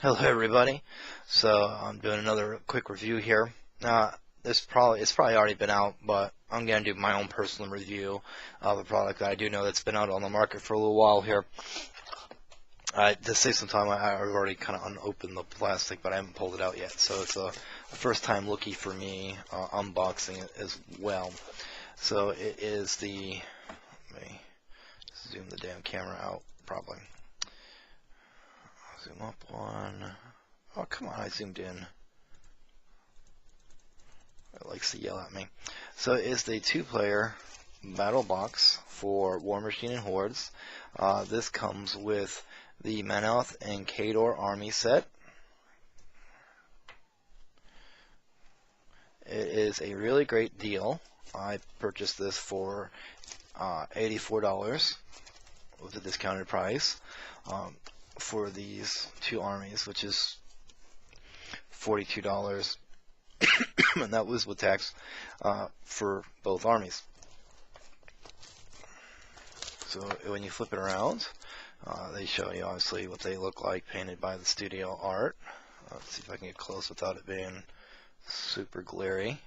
Hello everybody. So I'm doing another quick review here. It's probably already been out, but I'm gonna do my own personal review of a product that I do know that's been out on the market for a little while here. To save some time, I've already kind of unopened the plastic, but I haven't pulled it out yet. So it's a first time lookie for me, unboxing it as well. So it is the, let me zoom the damn camera out, probably. Zoom up one. Oh, come on, I zoomed in. It likes to yell at me. So it's the two-player battle box for War Machine and Hordes. This comes with the Menoth and Khador army set. It is a really great deal. I purchased this for $84 with the discounted price for these two armies, which is $42. And that was with tax for both armies. So when you flip it around, they show you obviously what they look like painted by the studio art. Let's see if I can get close without it being super glary.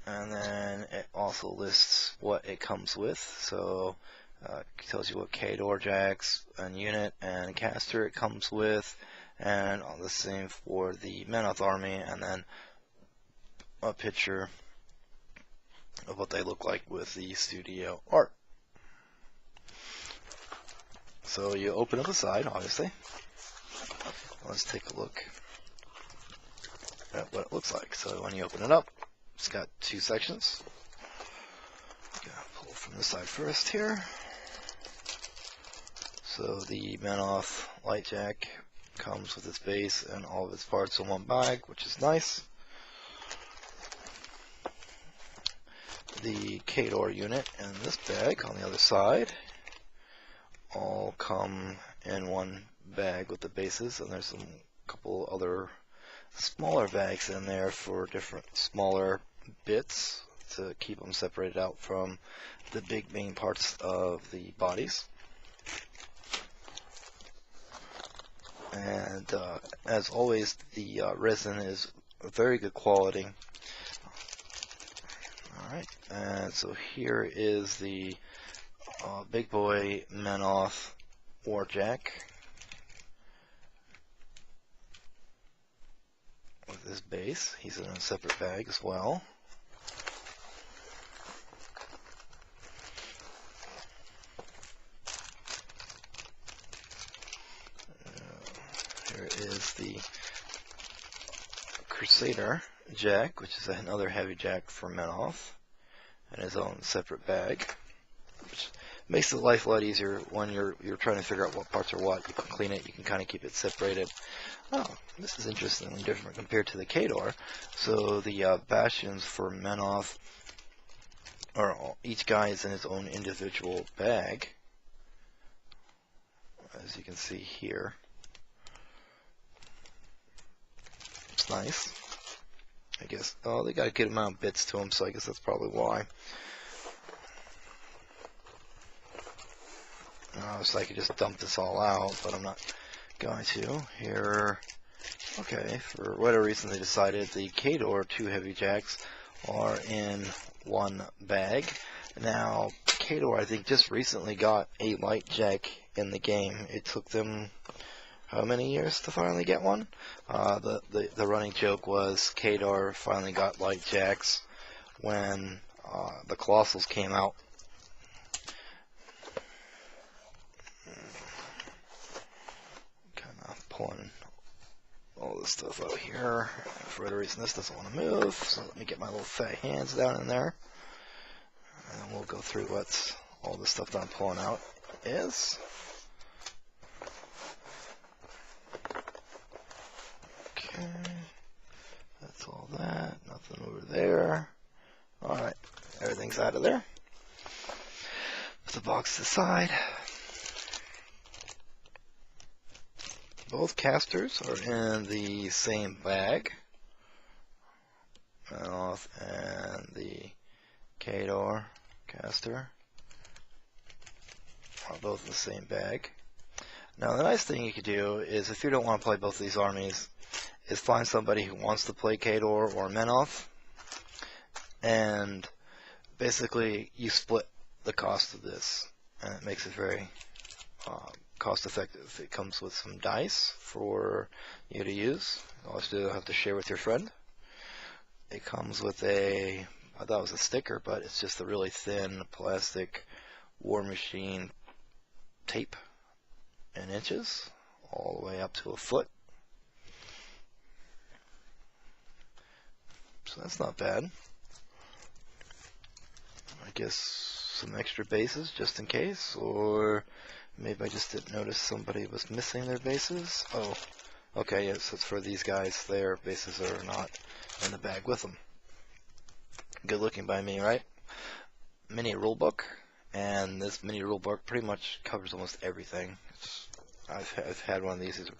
And then it also lists what it comes with. So it tells you what Khador jacks and unit and caster it comes with, and the same for the Menoth army, and then a picture of what they look like with the studio art. So you open up the side, obviously. Let's take a look at what it looks like. So when you open it up, it's got two sections. Gonna pull from the side first here. So the Menoth light jack comes with its base and all of its parts in one bag, which is nice. The Khador unit and this bag on the other side all come in one bag with the bases, and there's a couple other smaller bags in there for different smaller bits to keep them separated out from the big main parts of the bodies. And as always, the resin is very good quality. Alright, and so here is the Big Boy Menoth Warjack with his base. He's in a separate bag as well. Here is the Crusader Jack, which is another heavy jack for Menoth, in his own separate bag, which makes it life a lot easier when you're trying to figure out what parts are what. You can clean it, you can kind of keep it separated. Oh, this is interestingly different compared to the Khador. So the bastions for Menoth are each guy is in his own individual bag, as you can see here. It's nice. I guess. Oh, they got a good amount of bits to them, so I guess that's probably why. So I could just dump this all out, but I'm not going to. Here, okay, for whatever reason they decided the Khador two heavy jacks are in one bag. Now, Khador, I think, just recently got a light jack in the game. It took them how many years to finally get one? The running joke was Khador finally got light jacks when the Colossals came out. Kind of pulling all this stuff out here. For whatever reason, this doesn't want to move, so let me get my little fat hands down in there, and we'll go through what all the stuff that I'm pulling out is. Okay, that's all that. Nothing over there. Alright, everything's out of there. Put the box aside. Both casters are in the same bag. Menoth and the Khador caster are both in the same bag. Now the nice thing you could do is, if you don't want to play both of these armies, is find somebody who wants to play Khador or Menoth, and basically you split the cost of this, and it makes it very cost effective. It comes with some dice for you to use. All you have to share with your friend. It comes with I thought it was a sticker, but it's just a really thin plastic War Machine tape in inches, all the way up to a foot. So that's not bad. I guess some extra bases just in case, or maybe I just didn't notice somebody was missing their bases. Oh, okay, yes, it's for these guys. Their bases are not in the bag with them. Good looking by me, right? Mini rulebook, and this mini rulebook pretty much covers almost everything. I've had one of these. It's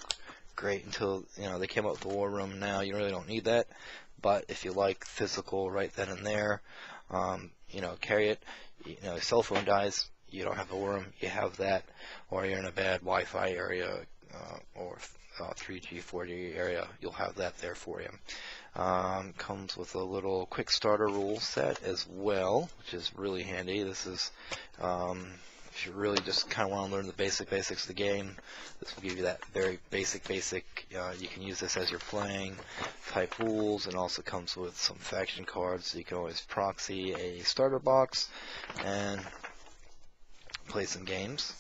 great until they came up with the War Room. Now you really don't need that, but if you like physical right then and there, carry it. Your cell phone dies, you don't have the War Room, you have that, or you're in a bad Wi-Fi area or 3G, 4G area, you'll have that there for you. Comes with a little quick starter rule set as well, which is really handy. This is if you really just kind of want to learn the basics of the game, this will give you that very basic. You can use this as you're playing type rules, and also comes with some faction cards, so you can always proxy a starter box and play some games.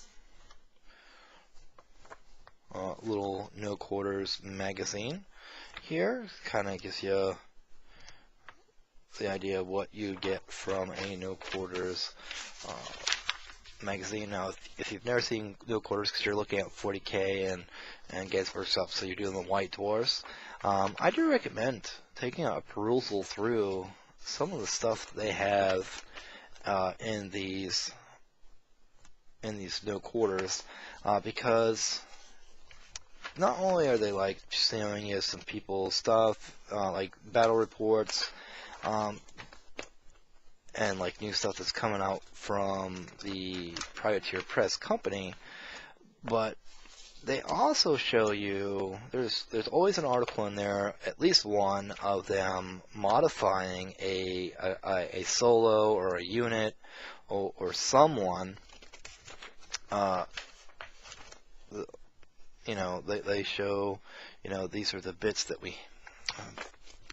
Little no quarters magazine here, kind of gives you the idea of what you get from a no quarters magazine. Now, if you've never seen no quarters because you're looking at 40K and Games Workshop, so you're doing the White Dwarfs, I do recommend taking a perusal through some of the stuff they have in these no quarters, because not only are they like showing you some people's stuff, like battle reports, and like new stuff that's coming out from the Privateer Press company, but they also show you, there's always an article in there, at least one of them modifying a solo or a unit or someone. They show, these are the bits that we,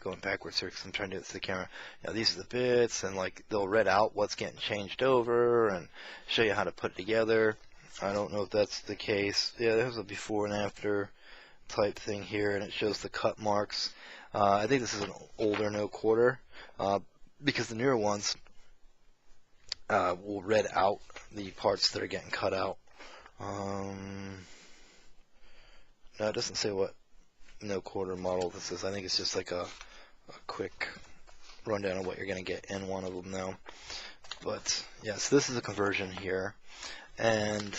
going backwards here because I'm trying to do it to the camera. These are the bits, and like they'll read out what's getting changed over and show you how to put it together. I don't know if that's the case. Yeah, there's a before and after type thing here, and it shows the cut marks. I think this is an older no quarter, because the newer ones will read out the parts that are getting cut out. No, it doesn't say what no quarter model this is. I think it's just like a quick rundown of what you're going to get in one of them now. But yes, this is a conversion here, and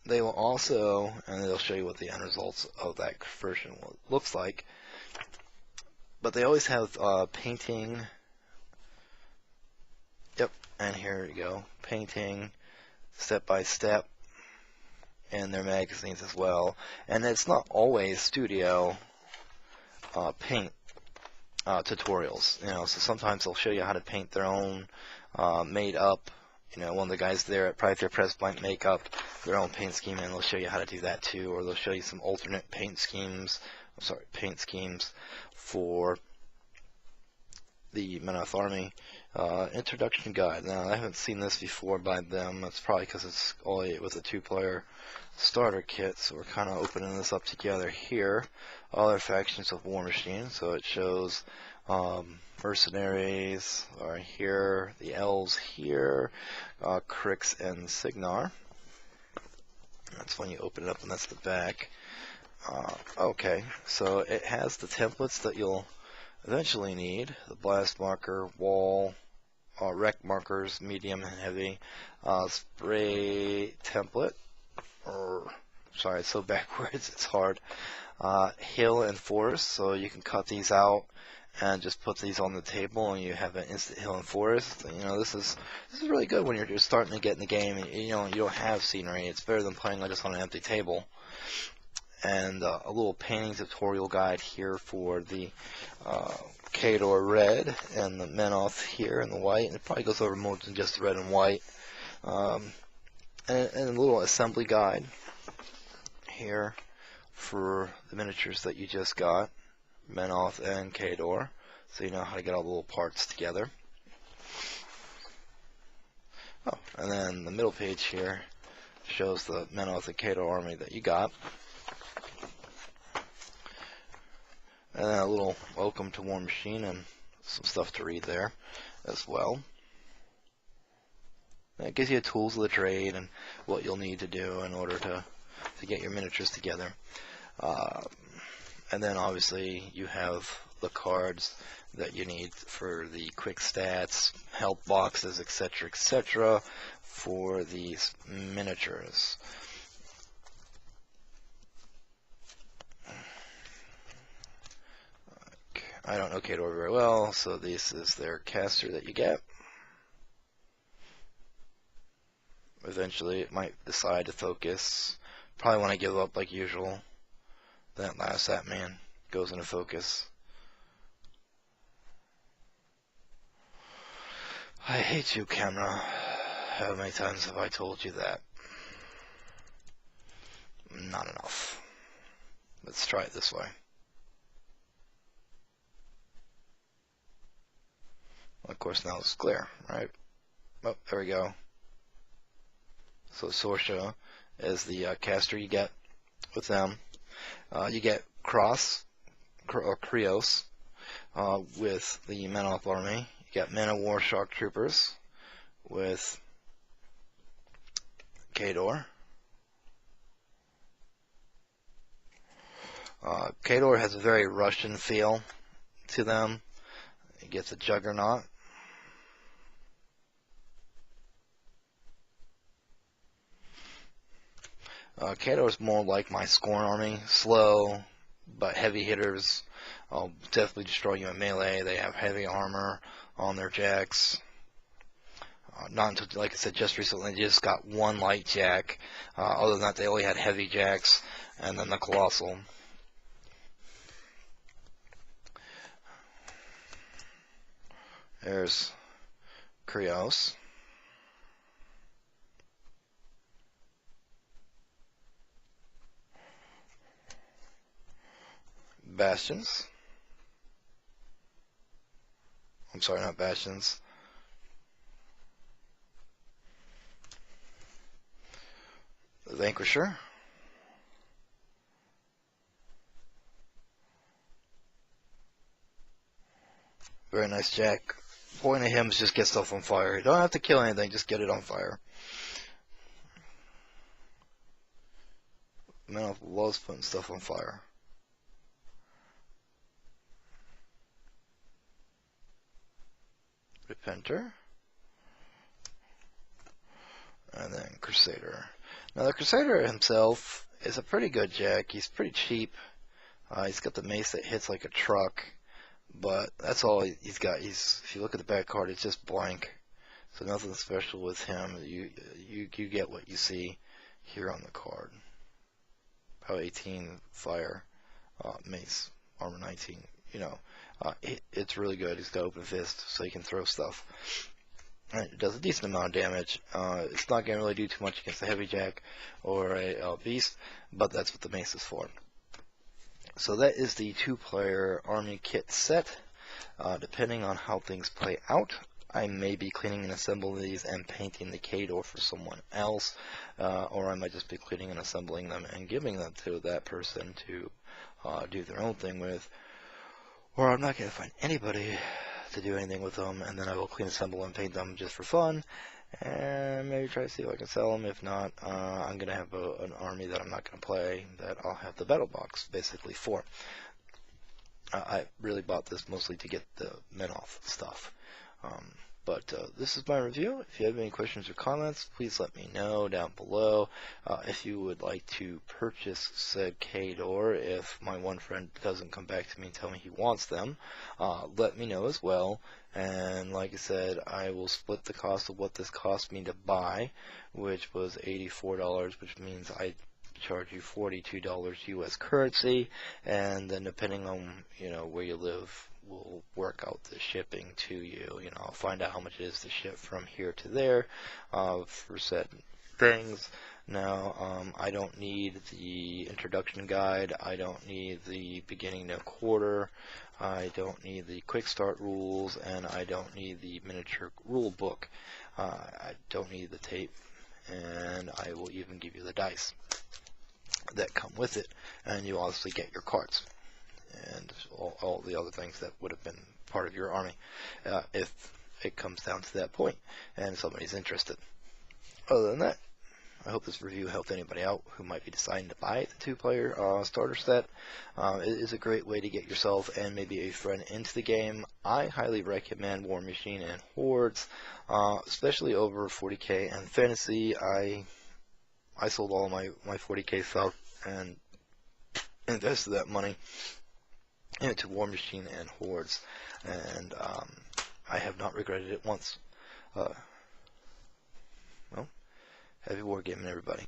they will also, and they'll show you what the end results of that conversion looks like. But they always have painting. Yep, and here you go, painting step by step in their magazines as well. And it's not always studio paint tutorials, so sometimes they'll show you how to paint their own made up, one of the guys there at Privateer Press might make up their own paint scheme, and they'll show you how to do that too, or they'll show you some alternate paint schemes for the Menoth Army. Introduction guide. Now, I haven't seen this before by them. That's probably because it's only with a 2-player starter kit, so we're kind of opening this up together here. Other factions of War Machine, so it shows mercenaries are here, the elves here, Crix and Signar. That's when you open it up, and that's the back. Okay, so it has the templates that you'll eventually need: the blast marker, wall, rec markers, medium and heavy, spray template, sorry, it's so backwards, it's hard, hill and forest, so you can cut these out and just put these on the table, and you have an instant hill and forest. You know, this is really good when you're just starting to get in the game. And, you know, you don't have scenery. It's better than playing just on an empty table. And a little painting tutorial guide here for the Khador red and the Menoth here in the white. And it probably goes over more than just the red and white. And a little assembly guide here for the miniatures that you just got, Menoth and Khador, so you know how to get all the little parts together. Oh, and then the middle page here shows the Menoth and Khador army that you got. And then a little welcome to Warmachine and some stuff to read there as well. And it gives you tools of the trade and what you'll need to do in order to get your miniatures together. And then obviously you have the cards that you need for the quick stats, health boxes, etc., for these miniatures. I don't know Khador very well, so this is their caster that you get. Eventually it might decide to focus. Probably want to give up like usual. That last man goes into focus. I hate you, camera. How many times have I told you that? Not enough. Let's try it this way. Of course, now it's clear, right? Oh, there we go. So Sorsha is the caster you get with them. You get Krios with the Menoth army. You got Man-O-War Shock Troopers with Khador. Khador has a very Russian feel to them. It gets a Juggernaut. Khador is more like my Scorn army, slow but heavy hitters. I'll definitely destroy you in melee. They have heavy armor on their jacks. Not until, like I said, just recently they just got one light jack. Other than that, they only had heavy jacks, and then the Colossal. There's Krios. Bastions. I'm sorry, not Bastions. Vanquisher. Very nice jack. Point of him is just get stuff on fire. You don't have to kill anything, just get it on fire. Menoth loves putting stuff on fire. Repenter. And then Crusader. Now the Crusader himself is a pretty good jack. He's pretty cheap. He's got the mace that hits like a truck. But that's all he's got. If you look at the back card, it's just blank. So nothing special with him. You get what you see here on the card. Power 18, fire, mace, armor 19. You know, it's really good. He's got open fist, so he can throw stuff. And it does a decent amount of damage. It's not going to really do too much against a heavy jack or a beast, but that's what the mace is for. So that is the 2-player army kit set. Depending on how things play out, I may be cleaning and assembling these and painting the Khador for someone else, or I might just be cleaning and assembling them and giving them to that person to do their own thing with, or I'm not going to find anybody to do anything with them, and then I will clean, assemble, and paint them just for fun, and maybe try to see if I can sell them. If not, I'm going to have an army that I'm not going to play that I'll have the battle box basically for. I really bought this mostly to get the Menoth stuff. But this is my review. If you have any questions or comments, please let me know down below. If you would like to purchase said Khador, if my one friend doesn't come back to me and tell me he wants them, let me know as well. And like I said, I will split the cost of what this cost me to buy, which was $84, which means I charge you $42 US currency, and then depending on where you live, we'll work out the shipping to you. I'll find out how much it is to ship from here to there for said things. Now, I don't need the introduction guide. I don't need the beginning no quarter. I don't need the quick start rules, and I don't need the miniature rule book. I don't need the tape, and I will even give you the dice that come with it, and you obviously get your cards and all the other things that would have been part of your army if it comes down to that point and somebody's interested. Other than that, I hope this review helped anybody out who might be deciding to buy the two-player starter set. It is a great way to get yourself and maybe a friend into the game. I highly recommend War Machine and Hordes, especially over 40k and Fantasy. I sold all my 40k stuff and invested that money into War Machine and Hordes, and I have not regretted it once. Well, happy wargaming, everybody.